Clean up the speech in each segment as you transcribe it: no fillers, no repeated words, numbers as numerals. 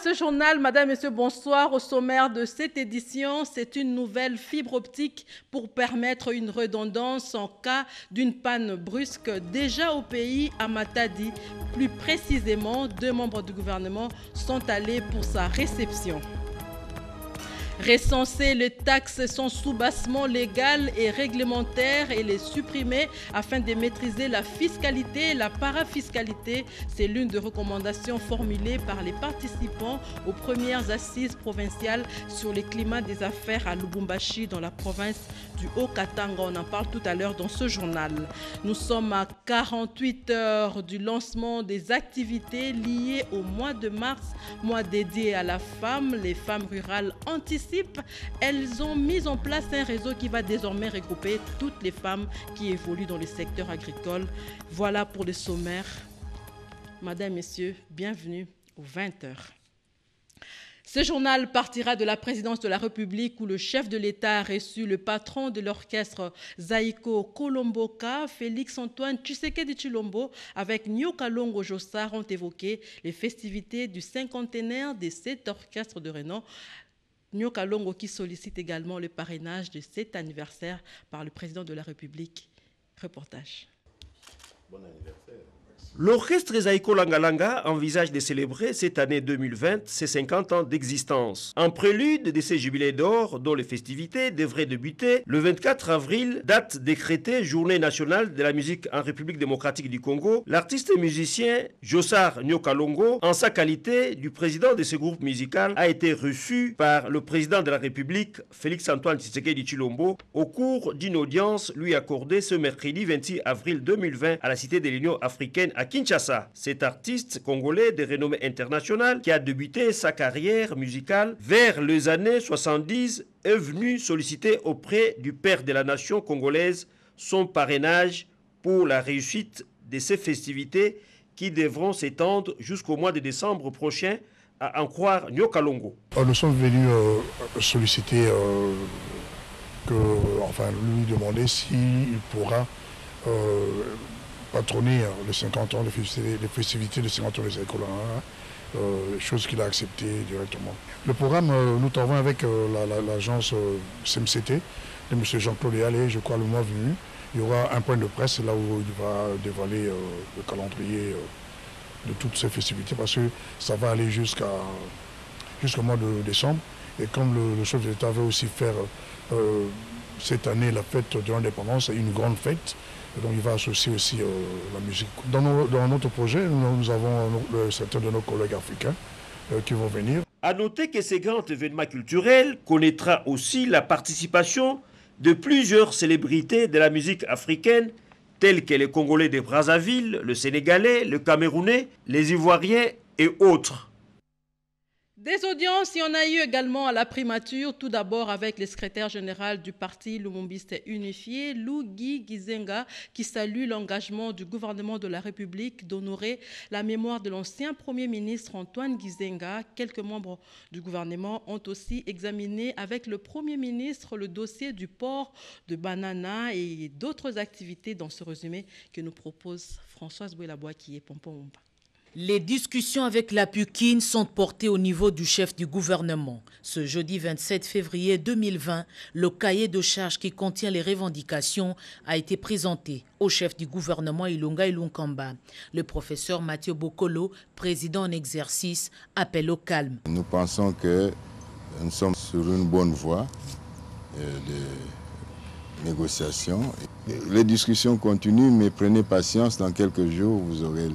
ce journal, Madame, Messieurs, bonsoir. Au sommaire de cette édition, c'est une nouvelle fibre optique pour permettre une redondance en cas d'une panne brusque. Déjà au pays, à Matadi, plus précisément, 2 membres du gouvernement sont allés pour sa réception. Recenser les taxes sans soubassement légal et réglementaire et les supprimer afin de maîtriser la fiscalité et la parafiscalité. C'est l'une des recommandations formulées par les participants aux premières assises provinciales sur le climat des affaires à Lubumbashi dans la province du Haut-Katanga. On en parle tout à l'heure dans ce journal. Nous sommes à 48 heures du lancement des activités liées au mois de mars, mois dédié à la femme. Les femmes rurales anticipent. Elles ont mis en place un réseau qui va désormais regrouper toutes les femmes qui évoluent dans le secteur agricole. Voilà pour le sommaire. Madame, Messieurs, bienvenue aux 20h. Ce journal partira de la présidence de la République où le chef de l'État a reçu le patron de l'orchestre Zaïko Kolomboka, Félix-Antoine Tshisekedi Tshilombo, avec Nyoka Longo Jossar ont évoqué les festivités du cinquantenaire de cet orchestre de renom. Nyoka Longo qui sollicite également le parrainage de cet anniversaire par le président de la République. Reportage. Bon anniversaire. L'orchestre Zaïko Langalanga envisage de célébrer cette année 2020 ses 50 ans d'existence. En prélude de ces jubilés d'or, dont les festivités devraient débuter le 24 avril, date décrétée Journée nationale de la musique en République démocratique du Congo, l'artiste et musicien Jossar Nyoka Longo, en sa qualité du président de ce groupe musical, a été reçu par le président de la République, Félix-Antoine Tshisekedi Tshilombo, au cours d'une audience lui accordée ce mercredi 26 avril 2020 à la Cité de l'Union africaine à Kinshasa. Cet artiste congolais de renommée internationale qui a débuté sa carrière musicale vers les années 70 est venu solliciter auprès du père de la nation congolaise son parrainage pour la réussite de ces festivités qui devront s'étendre jusqu'au mois de décembre prochain, à en croire Nyoka Longo. Nous sommes venus solliciter, lui demander s'il pourra patronner les 50 ans, les festivités de 50 ans des Zaïko Langalanga, chose qu'il a accepté directement. Le programme, nous travaillons avec l'agence CMCT de M. Jean-Claude Allé, je crois le mois venu. Il y aura un point de presse là où il va dévoiler le calendrier de toutes ces festivités parce que ça va aller jusqu'au mois de décembre. Et comme le chef de l'État veut aussi faire cette année la fête de l'indépendance, une grande fête, donc il va associer aussi la musique. Dans notre projet, nous avons certains de nos collègues africains qui vont venir. A noter que ce grand événement culturel connaîtra aussi la participation de plusieurs célébrités de la musique africaine, telles que les Congolais de Brazzaville, le Sénégalais, le Camerounais, les Ivoiriens et autres. Des audiences, il y en a eu également à la primature, tout d'abord avec le secrétaire général du parti Lumumbiste Unifié, Lougi Gizenga, qui salue l'engagement du gouvernement de la République d'honorer la mémoire de l'ancien Premier ministre Antoine Gizenga. Quelques membres du gouvernement ont aussi examiné avec le Premier ministre le dossier du port de Banana et d'autres activités dans ce résumé que nous propose Françoise Bouelaboua qui est Pompon. Les discussions avec la Pukine sont portées au niveau du chef du gouvernement. Ce jeudi 27 février 2020, le cahier de charges qui contient les revendications a été présenté au chef du gouvernement Ilunga Ilunkamba. Le professeur Mathieu Bokolo, président en exercice, appelle au calme. Nous pensons que nous sommes sur une bonne voie de négociation. Les discussions continuent, mais prenez patience, dans quelques jours, vous aurez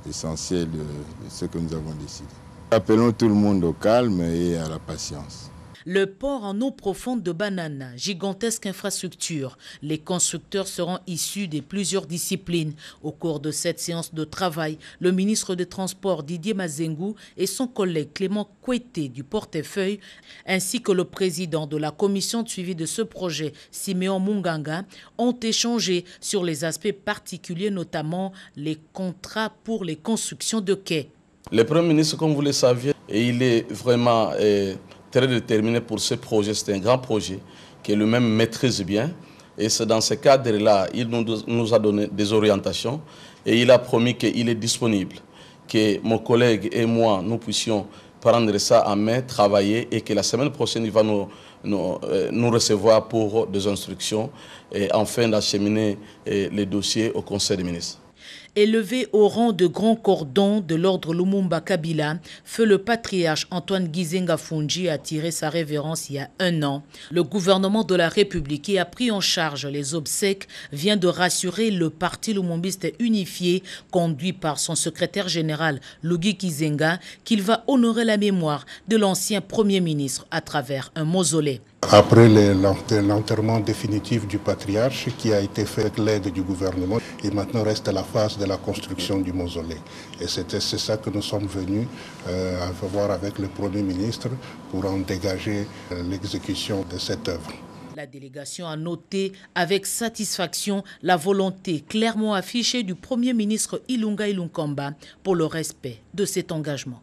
l'essentiel de ce que nous avons décidé. Appelons tout le monde au calme et à la patience. Le port en eau profonde de Banana, gigantesque infrastructure. Les constructeurs seront issus de plusieurs disciplines. Au cours de cette séance de travail, le ministre des Transports Didier Mazengu et son collègue Clément Kouété du portefeuille, ainsi que le président de la commission de suivi de ce projet, Siméon Munganga, ont échangé sur les aspects particuliers, notamment les contrats pour les constructions de quais. Le Premier ministre, comme vous le saviez, il est vraiment très déterminé pour ce projet. C'est un grand projet que lui-même maîtrise bien. Et c'est dans ce cadre-là, il nous a donné des orientations et il a promis qu'il est disponible, que mon collègue et moi, nous puissions prendre ça en main, travailler et que la semaine prochaine, il va nous recevoir pour des instructions et enfin d'acheminer les dossiers au Conseil des ministres. Élevé au rang de grand cordon de l'ordre Lumumba Kabila, feu le patriarche Antoine Gizenga Fungi a tiré sa révérence il y a 1 an. Le gouvernement de la République qui a pris en charge les obsèques vient de rassurer le parti lumumbiste unifié conduit par son secrétaire général Luigi Kizenga qu'il va honorer la mémoire de l'ancien Premier ministre à travers un mausolée. Après l'enterrement définitif du patriarche qui a été fait avec l'aide du gouvernement, et maintenant reste la phase de la construction du mausolée. Et c'est ça que nous sommes venus voir avec le Premier ministre pour en dégager l'exécution de cette œuvre. La délégation a noté avec satisfaction la volonté clairement affichée du Premier ministre Ilunga Ilunkamba pour le respect de cet engagement.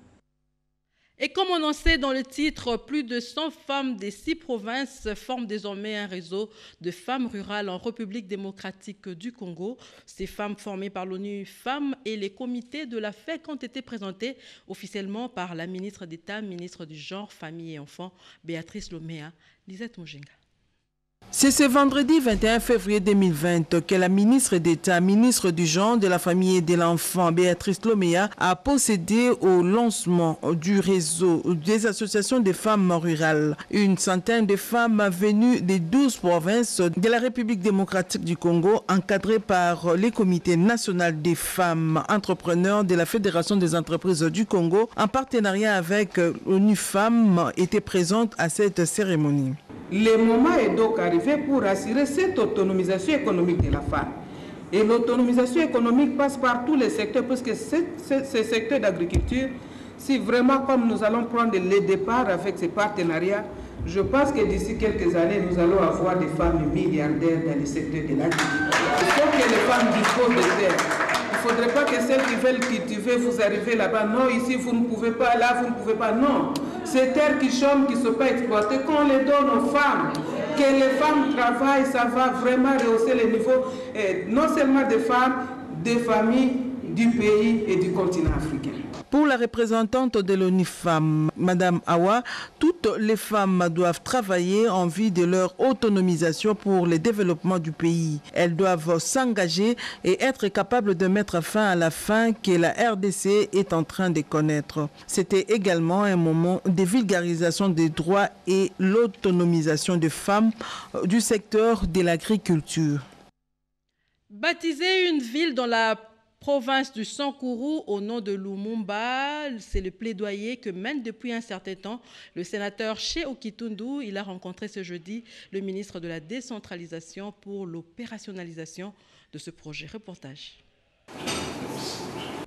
Et comme annoncé dans le titre, plus de 100 femmes des 6 provinces forment désormais un réseau de femmes rurales en République démocratique du Congo. Ces femmes formées par l'ONU Femmes et les comités de la FEC ont été présentées officiellement par la ministre d'État, ministre du Genre, Famille et Enfants, Béatrice Lomea. Lisette Moujenga. C'est ce vendredi 21 février 2020 que la ministre d'État, ministre du Genre, de la Famille et de l'Enfant, Béatrice Lomea, a procédé au lancement du réseau des associations de femmes rurales. Une centaine de femmes venues des 12 provinces de la République démocratique du Congo, encadrées par les comités nationaux des femmes entrepreneurs de la Fédération des entreprises du Congo, en partenariat avec l'ONU Femmes, étaient présentes à cette cérémonie. Le moment est donc arrivé pour assurer cette autonomisation économique de la femme. Et l'autonomisation économique passe par tous les secteurs, parce que ce secteur d'agriculture, si vraiment comme nous allons prendre le départ avec ces partenariats, je pense que d'ici quelques années, nous allons avoir des femmes milliardaires dans le secteur de l'agriculture. Il faut que les femmes disposent de terres. Il ne faudrait pas que celles qui veulent cultiver, vous arrivez là-bas. Non, ici, vous ne pouvez pas, là, vous ne pouvez pas. Non. Ces terres qui chôment, qui ne sont pas exploitées, qu'on les donne aux femmes. Que les femmes travaillent, ça va vraiment rehausser les niveaux, non seulement des femmes, des familles, du pays et du continent africain. Pour la représentante de l'ONU Femmes, Madame Awa, toutes les femmes doivent travailler en vue de leur autonomisation pour le développement du pays. Elles doivent s'engager et être capables de mettre fin à la faim que la RDC est en train de connaître. C'était également un moment de vulgarisation des droits et l'autonomisation des femmes du secteur de l'agriculture. Baptiser une ville dans la province du Sankourou au nom de Lumumba, c'est le plaidoyer que mène depuis un certain temps le sénateur Che Okitundu. Il a rencontré ce jeudi le ministre de la décentralisation pour l'opérationnalisation de ce projet. Reportage.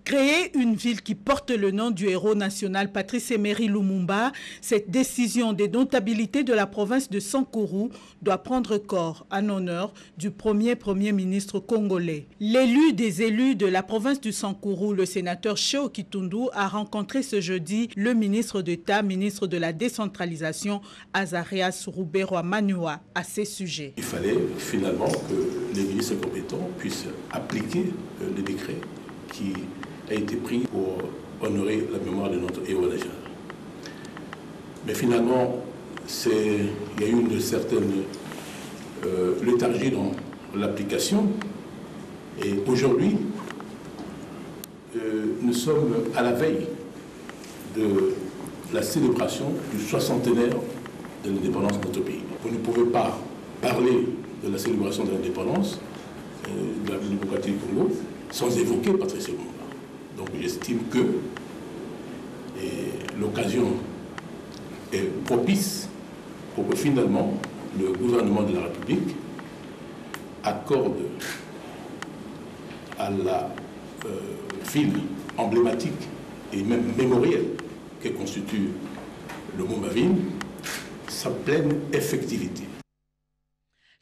Créer une ville qui porte le nom du héros national Patrice Emery Lumumba, cette décision de notabilité de la province de Sankourou doit prendre corps en honneur du Premier ministre congolais. L'élu des élus de la province du Sankourou, le sénateur Che Okitundu, a rencontré ce jeudi le ministre d'État, ministre de la décentralisation, Azarias Roubero Manua, à ces sujets. Il fallait finalement que les ministres compétents puissent appliquer le décret qui a été pris pour honorer la mémoire de notre héros national. Mais finalement, il y a eu une certaine léthargie dans l'application. Et aujourd'hui, nous sommes à la veille de la célébration du 60e de l'indépendance de notre pays. Vous ne pouvez pas parler de la célébration de l'indépendance de la démocratie du Congo sans évoquer Patrice Lumumba. Donc j'estime que l'occasion est propice pour que finalement le gouvernement de la République accorde à la ville emblématique et même mémorielle que constitue le Lumbaville sa pleine effectivité.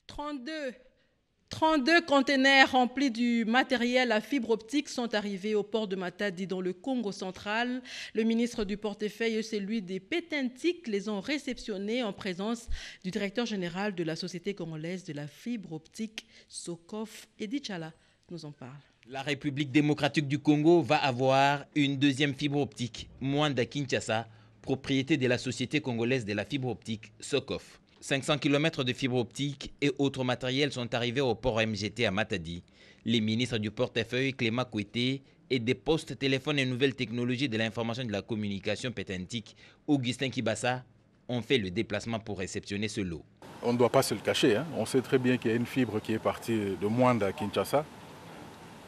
32 conteneurs remplis du matériel à fibre optique sont arrivés au port de Matadi dans le Congo central. Le ministre du portefeuille et celui des Pétentik les ont réceptionnés en présence du directeur général de la Société congolaise de la fibre optique, Sokof. Edith Chala nous en parle. La République démocratique du Congo va avoir une deuxième fibre optique, Mwanda Kinshasa, propriété de la société congolaise de la fibre optique SOCOF. 500 km de fibre optique et autres matériels sont arrivés au port MGT à Matadi. Les ministres du portefeuille Clément Kouété et des postes, téléphones et nouvelles technologies de l'information et de la communication pétentique, Augustin Kibassa, ont fait le déplacement pour réceptionner ce lot. On ne doit pas se le cacher, hein. On sait très bien qu'il y a une fibre qui est partie de Mwanda à Kinshasa,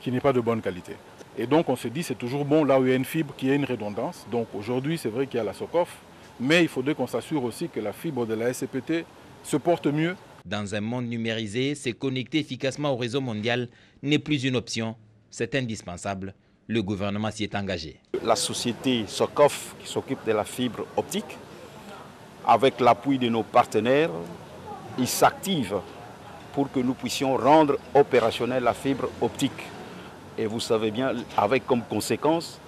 qui n'est pas de bonne qualité. Et donc on se dit c'est toujours bon là où il y a une fibre qui a une redondance. Donc aujourd'hui c'est vrai qu'il y a la SOCOF, mais il faudrait qu'on s'assure aussi que la fibre de la SCPT se porte mieux. Dans un monde numérisé, se connecter efficacement au réseau mondial n'est plus une option, c'est indispensable. Le gouvernement s'y est engagé. La société SOCOF qui s'occupe de la fibre optique, avec l'appui de nos partenaires, ils s'activent pour que nous puissions rendre opérationnelle la fibre optique. Et vous savez bien, avec comme conséquence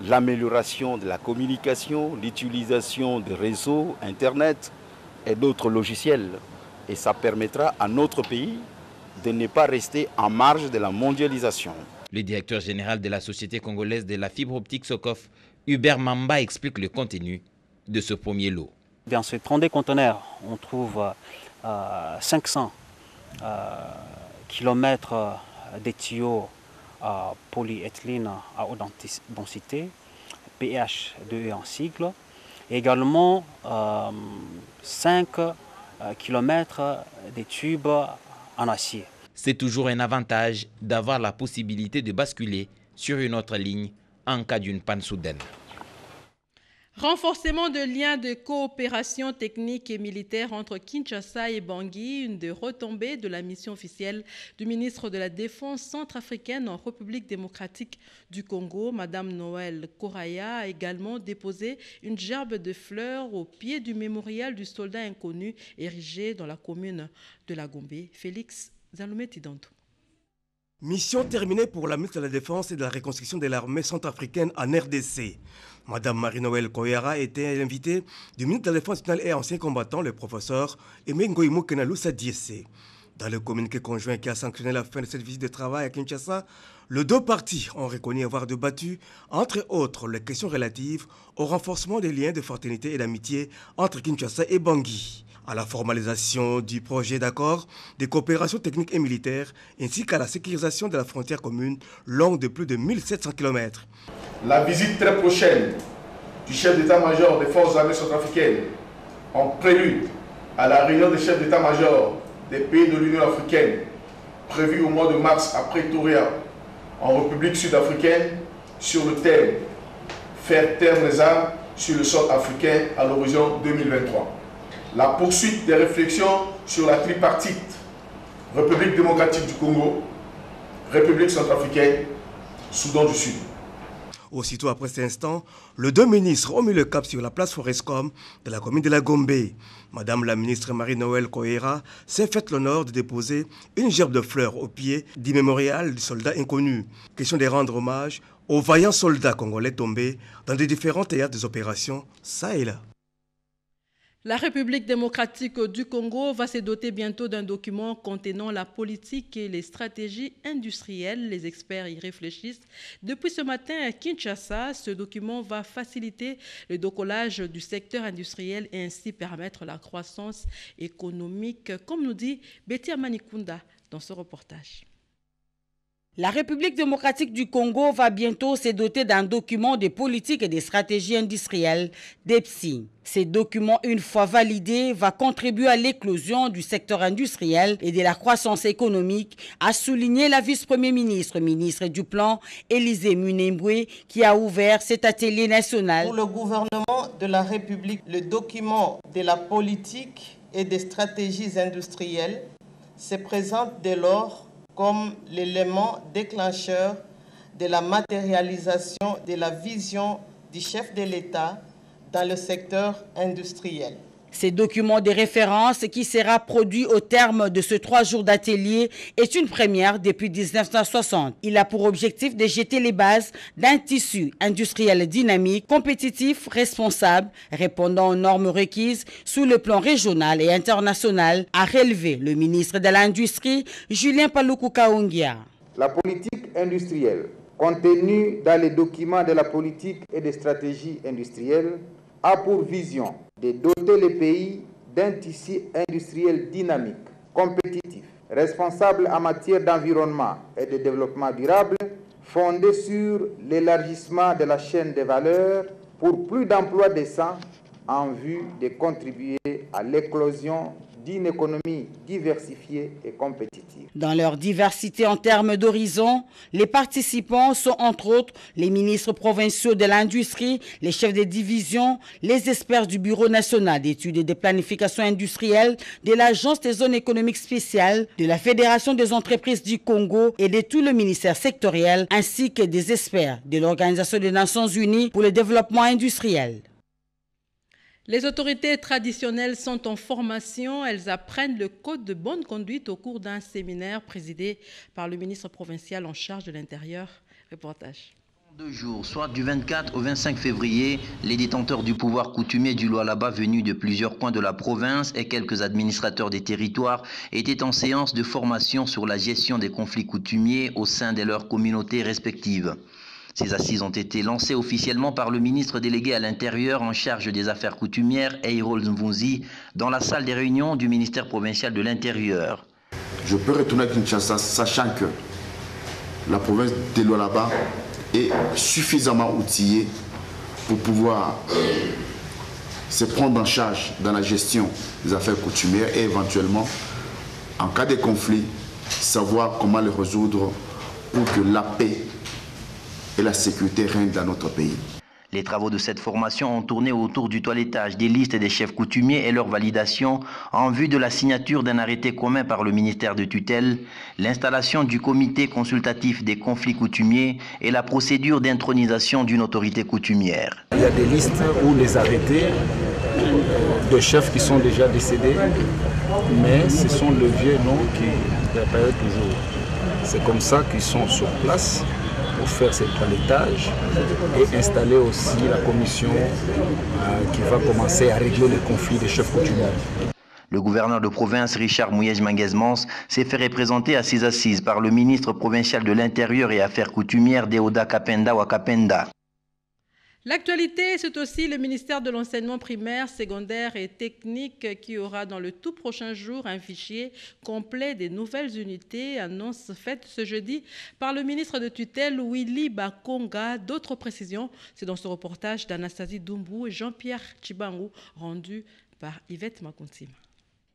l'amélioration de la communication, l'utilisation des réseaux, Internet et d'autres logiciels. Et ça permettra à notre pays de ne pas rester en marge de la mondialisation. Le directeur général de la Société congolaise de la fibre optique SOCOF, Hubert Mamba, explique le contenu de ce premier lot. Dans ces 32 conteneurs, on trouve 500 km de tuyaux polyéthylène à haute densité, pH 2 en cycle, et également 5 km de tubes en acier. C'est toujours un avantage d'avoir la possibilité de basculer sur une autre ligne en cas d'une panne soudaine. Renforcement de liens de coopération technique et militaire entre Kinshasa et Bangui, une des retombées de la mission officielle du ministre de la Défense centrafricaine en République démocratique du Congo. Madame Noël Koraya a également déposé une gerbe de fleurs au pied du mémorial du soldat inconnu érigé dans la commune de la Gombe. Félix Zaloumé-Tidantou. Mission terminée pour la ministre de la Défense et de la reconstruction de l'armée centrafricaine en RDC. Madame Marie-Noël Koyara était l'invitée du ministre de la Défense nationale et ancien combattant, le professeur Emengoïmo Kenalousa Diessé. Dans le communiqué conjoint qui a sanctionné la fin de cette visite de travail à Kinshasa, les deux parties ont reconnu avoir débattu, entre autres, les questions relatives au renforcement des liens de fraternité et d'amitié entre Kinshasa et Bangui, à la formalisation du projet d'accord de coopération technique et militaire, ainsi qu'à la sécurisation de la frontière commune longue de plus de 1700 km. La visite très prochaine du chef d'état-major des forces armées centrafricaines en prélude à la réunion des chefs d'état-major des pays de l'Union africaine prévue au mois de mars à Pretoria en République sud-africaine sur le thème « Faire taire les armes sur le sol africain à l'horizon 2023 ». La poursuite des réflexions sur la tripartite République démocratique du Congo, République centrafricaine, Soudan du Sud. Aussitôt après cet instant, les deux ministres ont mis le cap sur la place Forescom de la commune de la Gombe. Madame la ministre Marie-Noël Koyera s'est fait l'honneur de déposer une gerbe de fleurs au pied du mémorial du soldat inconnu. Question de rendre hommage aux vaillants soldats congolais tombés dans les différents théâtres des opérations, ça et là. La République démocratique du Congo va se doter bientôt d'un document contenant la politique et les stratégies industrielles. Les experts y réfléchissent. Depuis ce matin à Kinshasa, ce document va faciliter le décollage du secteur industriel et ainsi permettre la croissance économique, comme nous dit Betty Amanikunda dans ce reportage. La République démocratique du Congo va bientôt se doter d'un document de politique et de stratégie industrielle, DEPSI. Ces documents, une fois validés, va contribuer à l'éclosion du secteur industriel et de la croissance économique, a souligné la vice-premier ministre, ministre du Plan, Élisée Munembwe, qui a ouvert cet atelier national. Pour le gouvernement de la République, le document de la politique et des stratégies industrielles se présente dès lors comme l'élément déclencheur de la matérialisation de la vision du chef de l'État dans le secteur industriel. Ces documents de référence qui sera produit au terme de ce 3 jours d'atelier est une première depuis 1960. Il a pour objectif de jeter les bases d'un tissu industriel dynamique, compétitif, responsable, répondant aux normes requises sous le plan régional et international, a relevé le ministre de l'Industrie, Julien Paluku Kaungia. La politique industrielle contenue dans les documents de la politique et des stratégies industrielles a pour vision de doter le pays d'un tissu industriel dynamique, compétitif, responsable en matière d'environnement et de développement durable, fondé sur l'élargissement de la chaîne de valeur pour plus d'emplois décents en vue de contribuer à l'éclosion d'une économie diversifiée et compétitive. Dans leur diversité en termes d'horizon, les participants sont entre autres les ministres provinciaux de l'industrie, les chefs de division, les experts du Bureau national d'études et de planification industrielle, de l'Agence des zones économiques spéciales, de la Fédération des entreprises du Congo et de tout le ministère sectoriel, ainsi que des experts de l'Organisation des Nations Unies pour le développement industriel. Les autorités traditionnelles sont en formation. Elles apprennent le code de bonne conduite au cours d'un séminaire présidé par le ministre provincial en charge de l'Intérieur. Reportage. 2 jours, soit du 24 au 25 février, les détenteurs du pouvoir coutumier du Lualaba venus de plusieurs coins de la province et quelques administrateurs des territoires étaient en séance de formation sur la gestion des conflits coutumiers au sein de leurs communautés respectives. Ces assises ont été lancées officiellement par le ministre délégué à l'Intérieur en charge des affaires coutumières, Eirol Nvunzi, dans la salle des réunions du ministère provincial de l'Intérieur. Je peux retourner à Kinshasa sachant que la province de Lualaba est suffisamment outillée pour pouvoir se prendre en charge dans la gestion des affaires coutumières et éventuellement, en cas de conflit, savoir comment les résoudre pour que la paix et la sécurité règne dans notre pays. Les travaux de cette formation ont tourné autour du toilettage des listes des chefs coutumiers et leur validation en vue de la signature d'un arrêté commun par le ministère de tutelle, l'installation du comité consultatif des conflits coutumiers et la procédure d'intronisation d'une autorité coutumière. Il y a des listes ou des arrêtés de chefs qui sont déjà décédés, mais ce sont les vieux noms qui apparaissent toujours. C'est comme ça qu'ils sont sur place pour faire ce toilettage et installer aussi la commission qui va commencer à régler les conflits des chefs coutumiers. Le gouverneur de province, Richard Mouyej-Manguez-Mans, s'est fait représenter à ces assises par le ministre provincial de l'Intérieur et Affaires coutumières, Deoda Kapenda Wakapenda. L'actualité, c'est aussi le ministère de l'enseignement primaire, secondaire et technique qui aura dans le tout prochain jour un fichier complet des nouvelles unités, annonce faite ce jeudi par le ministre de tutelle Willy Bakonga. D'autres précisions, c'est dans ce reportage d'Anastasie Doumbou et Jean-Pierre Chibangu, rendu par Yvette Makuntima.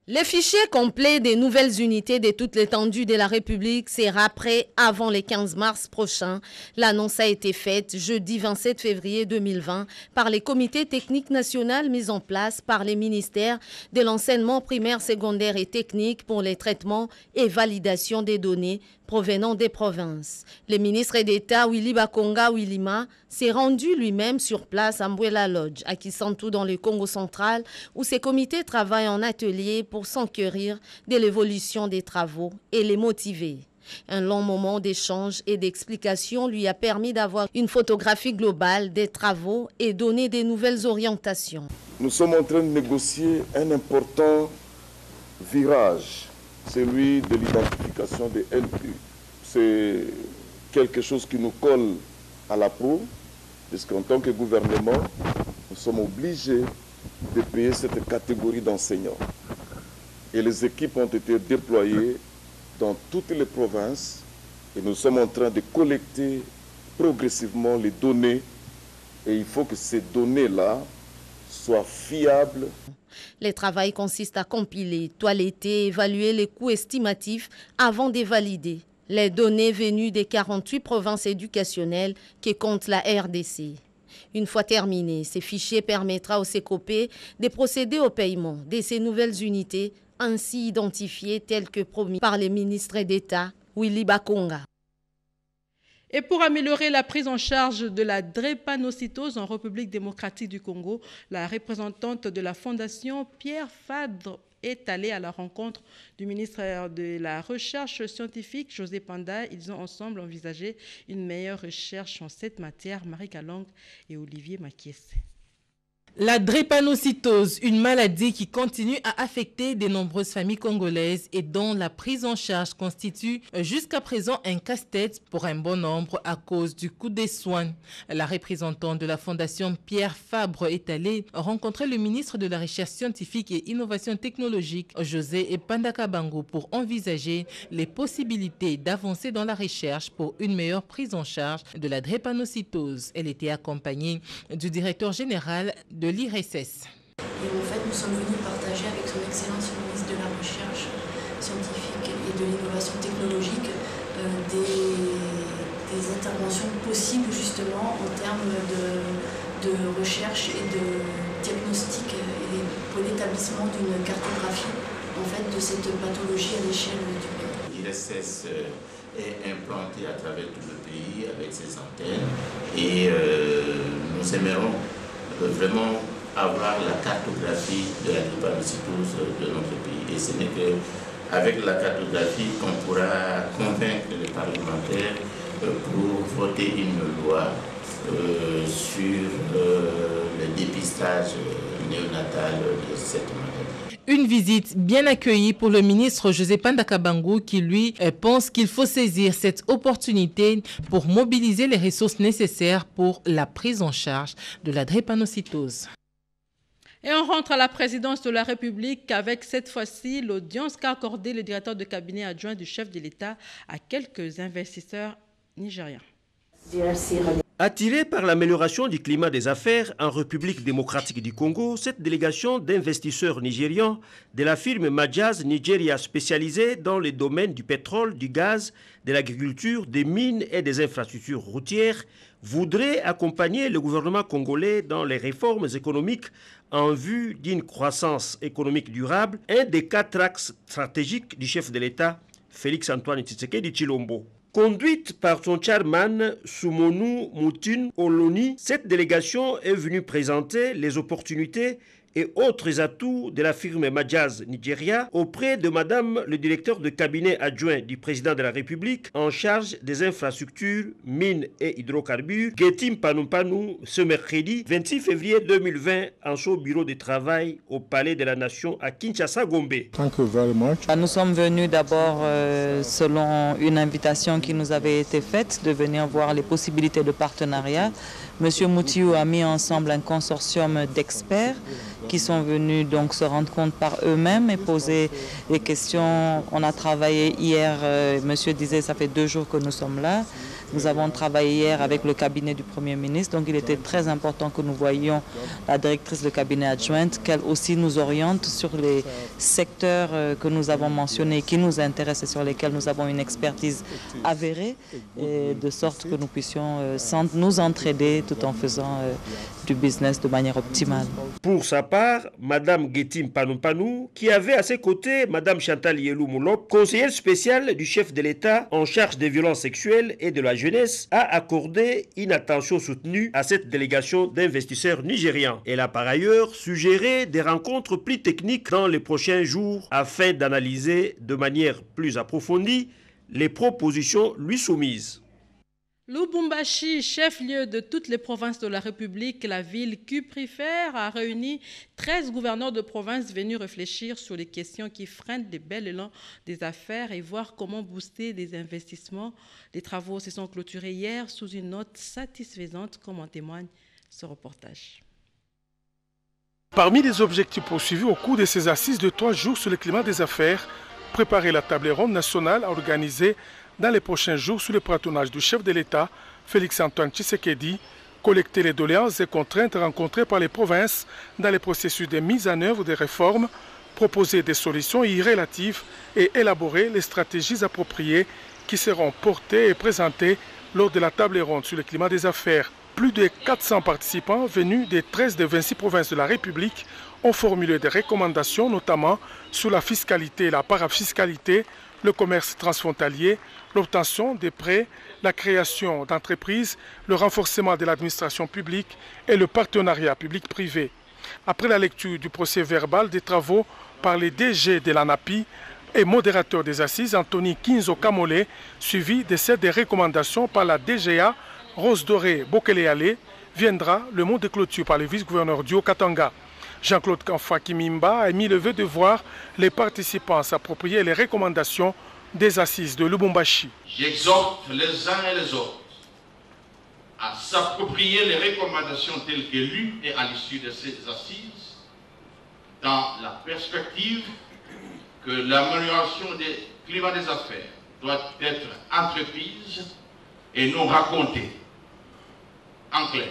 Le fichier complet des nouvelles unités de toute l'étendue de la République sera prêt avant le 15 mars prochain. L'annonce a été faite jeudi 27 février 2020 par les comités techniques nationaux mis en place par les ministères de l'enseignement primaire, secondaire et technique pour les traitements et validations des données provenant des provinces. Le ministre d'État Willy Bakonga Willima s'est rendu lui-même sur place à Mbwela Lodge, à Kisantu dans le Congo central, où ces comités travaillent en atelier pour s'enquérir de l'évolution des travaux et les motiver. Un long moment d'échange et d'explication lui a permis d'avoir une photographie globale des travaux et donner des nouvelles orientations. Nous sommes en train de négocier un important virage, celui de l'identification des LU. C'est quelque chose qui nous colle à la peau, puisqu'en tant que gouvernement, nous sommes obligés de payer cette catégorie d'enseignants. Et les équipes ont été déployées dans toutes les provinces et nous sommes en train de collecter progressivement les données et il faut que ces données-là soient fiables. Le travail consiste à compiler, toiletter et évaluer les coûts estimatifs avant de valider les données venues des 48 provinces éducationnelles que compte la RDC. Une fois terminé, ces fichiers permettra au CECOPE de procéder au paiement de ces nouvelles unités ainsi identifiées telles que promis par le ministre d'État Willy Bakonga. Et pour améliorer la prise en charge de la drépanocytose en République démocratique du Congo, la représentante de la Fondation Pierre Fadre est allée à la rencontre du ministre de la Recherche scientifique, José Panda. Ils ont ensemble envisagé une meilleure recherche en cette matière. Marie Kalong et Olivier Makiese. La drépanocytose, une maladie qui continue à affecter de nombreuses familles congolaises et dont la prise en charge constitue jusqu'à présent un casse-tête pour un bon nombre à cause du coût des soins. La représentante de la Fondation Pierre Fabre est allée rencontrer le ministre de la Recherche scientifique et Innovation technologique, José Pandakabango, pour envisager les possibilités d'avancer dans la recherche pour une meilleure prise en charge de la drépanocytose. Elle était accompagnée du directeur général de l'IRSS. Et en fait, nous sommes venus partager avec son Excellence le ministre de la Recherche scientifique et de l'Innovation technologique des interventions possibles justement en termes de recherche et de diagnostic et pour l'établissement d'une cartographie en fait, de cette pathologie à l'échelle du pays. L'IRSS est implanté à travers tout le pays avec ses antennes et nous aimerons vraiment avoir la cartographie de la drépanocytose de notre pays. Et ce n'est qu'avec la cartographie qu'on pourra convaincre les parlementaires pour voter une loi sur le dépistage néonatal de cette maladie. Une visite bien accueillie pour le ministre José Pandakabango qui, lui, pense qu'il faut saisir cette opportunité pour mobiliser les ressources nécessaires pour la prise en charge de la drépanocytose. Et on rentre à la présidence de la République avec cette fois-ci l'audience qu'a accordé le directeur de cabinet adjoint du chef de l'État à quelques investisseurs nigériens. Attirée par l'amélioration du climat des affaires en République démocratique du Congo, cette délégation d'investisseurs nigérians de la firme Majaz Nigeria spécialisée dans les domaines du pétrole, du gaz, de l'agriculture, des mines et des infrastructures routières voudrait accompagner le gouvernement congolais dans les réformes économiques en vue d'une croissance économique durable, un des 4 axes stratégiques du chef de l'État, Félix Antoine Tshisekedi Tshilombo. Conduite par son chairman Soumonu Moutun Oloni, cette délégation est venue présenter les opportunités et autres atouts de la firme Majaz Nigeria auprès de Madame le directeur de cabinet adjoint du président de la République en charge des infrastructures, mines et hydrocarbures, Getim Panumpanu, ce mercredi 26 février 2020 en son bureau de travail au Palais de la Nation à Kinshasa-Gombe. Nous sommes venus d'abord selon une invitation qui nous avait été faite de venir voir les possibilités de partenariat. Monsieur Moutiou a mis ensemble un consortium d'experts qui sont venus donc se rendre compte par eux-mêmes et poser des questions. On a travaillé hier, monsieur disait, ça fait 2 jours que nous sommes là. Nous avons travaillé hier avec le cabinet du Premier ministre, donc il était très important que nous voyions la directrice de cabinet adjointe, qu'elle aussi nous oriente sur les secteurs que nous avons mentionnés, qui nous intéressent et sur lesquels nous avons une expertise avérée, et de sorte que nous puissions nous entraider tout en faisant du business de manière optimale. Pour sa part, Madame Getim Panumpanu, qui avait à ses côtés Madame Chantal Yelou Moulop, conseillère spéciale du chef de l'État en charge des violences sexuelles et de la jeunesse, a accordé une attention soutenue à cette délégation d'investisseurs nigérians. Elle a par ailleurs suggéré des rencontres plus techniques dans les prochains jours afin d'analyser de manière plus approfondie les propositions lui soumises. Lubumbashi, chef-lieu de toutes les provinces de la République, la ville cuprifère a réuni 13 gouverneurs de province venus réfléchir sur les questions qui freinent des bels élans des affaires et voir comment booster les investissements. Les travaux se sont clôturés hier sous une note satisfaisante, comme en témoigne ce reportage. Parmi les objectifs poursuivis au cours de ces assises de 3 jours sur le climat des affaires, préparer la table ronde nationale à organiser dans les prochains jours sous le patronage du chef de l'État, Félix Antoine Tshisekedi, collecter les doléances et contraintes rencontrées par les provinces dans les processus de mise en œuvre des réformes, proposer des solutions y relatives et élaborer les stratégies appropriées qui seront portées et présentées lors de la table ronde sur le climat des affaires. Plus de 400 participants venus des 13 des 26 provinces de la République ont formulé des recommandations, notamment sur la fiscalité et la parafiscalité, le commerce transfrontalier, l'obtention des prêts, la création d'entreprises, le renforcement de l'administration publique et le partenariat public-privé. Après la lecture du procès verbal des travaux par les DG de l'ANAPI et modérateur des assises, Anthony Kinzo Kamole, suivi de celles des recommandations par la DGA, Rose Doré Bokeleale, viendra le mot de clôture par le vice-gouverneur du Haut-Katanga. Jean-Claude Kanfa-Kimimba a émis le vœu de voir les participants s'approprier les recommandations des assises de Lubumbashi. J'exhorte les uns et les autres à s'approprier les recommandations telles que lues et à l'issue de ces assises, dans la perspective que l'amélioration des climats des affaires doit être entreprise et non racontée. En clair,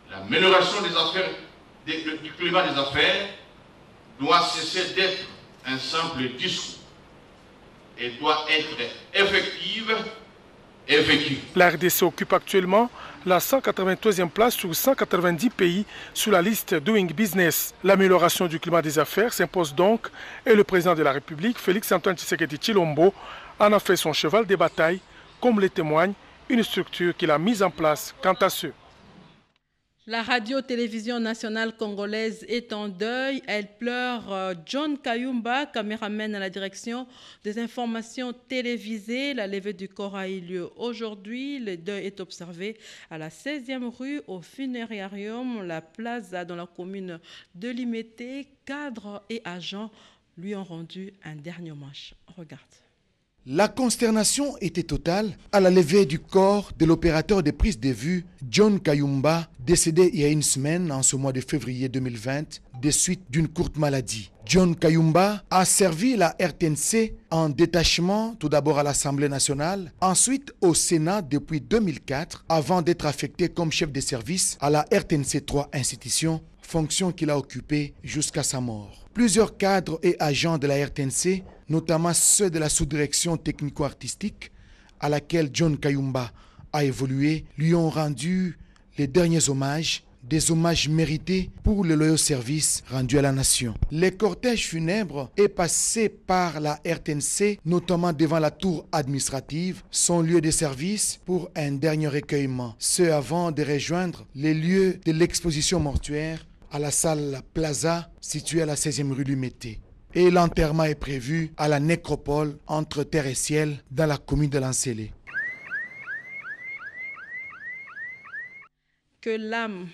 l'amélioration des affaires, du climat des affaires doit cesser d'être un simple discours et doit être effective et vécue. La RDC occupe actuellement la 183e place sur 190 pays sur la liste Doing Business. L'amélioration du climat des affaires s'impose donc et le président de la République, Félix-Antoine Tshisekedi Tshilombo, en a fait son cheval de bataille, comme le témoigne une structure qu'il a mise en place quant à ceux. La radio-télévision nationale congolaise est en deuil. Elle pleure John Kayumba, caméraman à la direction des informations télévisées. La levée du corps a eu lieu aujourd'hui. Le deuil est observé à la 16e rue, au funérarium, la plaza dans la commune de Limete. Cadres et agents lui ont rendu un dernier hommage. Regarde. La consternation était totale à la levée du corps de l'opérateur de prise de vue John Kayumba, décédé il y a une semaine en ce mois de février 2020 des suites d'une courte maladie. John Kayumba a servi la RTNC en détachement tout d'abord à l'Assemblée nationale, ensuite au Sénat depuis 2004 avant d'être affecté comme chef de service à la RTNC 3 institution, fonction qu'il a occupée jusqu'à sa mort. Plusieurs cadres et agents de la RTNC, notamment ceux de la sous-direction technico-artistique à laquelle John Kayumba a évolué, lui ont rendu les derniers hommages, des hommages mérités pour le loyal service rendu à la nation. Les cortèges funèbres est passé par la RTNC, notamment devant la tour administrative, son lieu de service pour un dernier recueillement. Ce avant de rejoindre les lieux de l'exposition mortuaire à la salle Plaza située à la 16e rue Limete. Et l'enterrement est prévu à la nécropole entre terre et ciel dans la commune de Lancélé. Que l'âme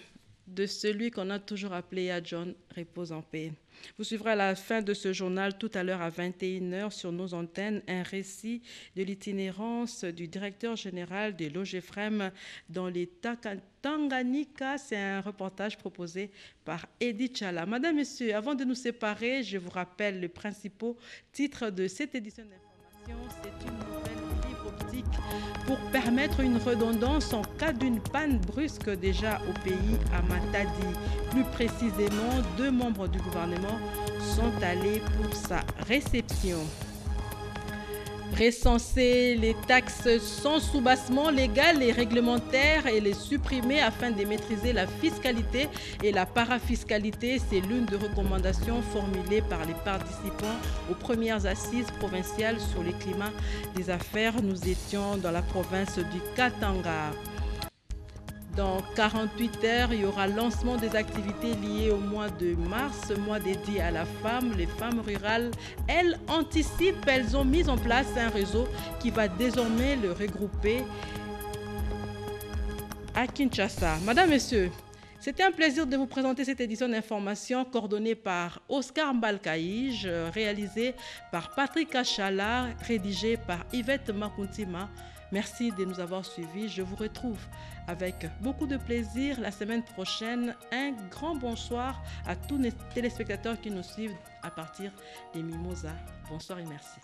de celui qu'on a toujours appelé John repose en paix. Vous suivrez à la fin de ce journal, tout à l'heure à 21h sur nos antennes, un récit de l'itinérance du directeur général de l'OGEFREM dans les Tanganyika. C'est un reportage proposé par Edith Chala. Madame, Monsieur, avant de nous séparer, je vous rappelle les principaux titres de cette édition d'information. C'est une nouvelle fibre optique pour permettre une redondance en cas d'une panne brusque déjà au pays à Matadi. Plus précisément, 2 membres du gouvernement sont allés pour sa réception. Recenser les taxes sans soubassement légal et réglementaire et les supprimer afin de maîtriser la fiscalité et la parafiscalité, c'est l'une des recommandations formulées par les participants aux premières assises provinciales sur le climat des affaires. Nous étions dans la province du Katanga. Dans 48 heures, il y aura lancement des activités liées au mois de mars, mois dédié à la femme. Les femmes rurales, elles anticipent, elles ont mis en place un réseau qui va désormais le regrouper à Kinshasa. Madame, Messieurs, c'était un plaisir de vous présenter cette édition d'information coordonnée par Oscar Mbalkaïj, réalisée par Patrick Achala, rédigée par Yvette Makuntima. Merci de nous avoir suivis. Je vous retrouve avec beaucoup de plaisir la semaine prochaine. Un grand bonsoir à tous les téléspectateurs qui nous suivent à partir des Mimosas. Bonsoir et merci.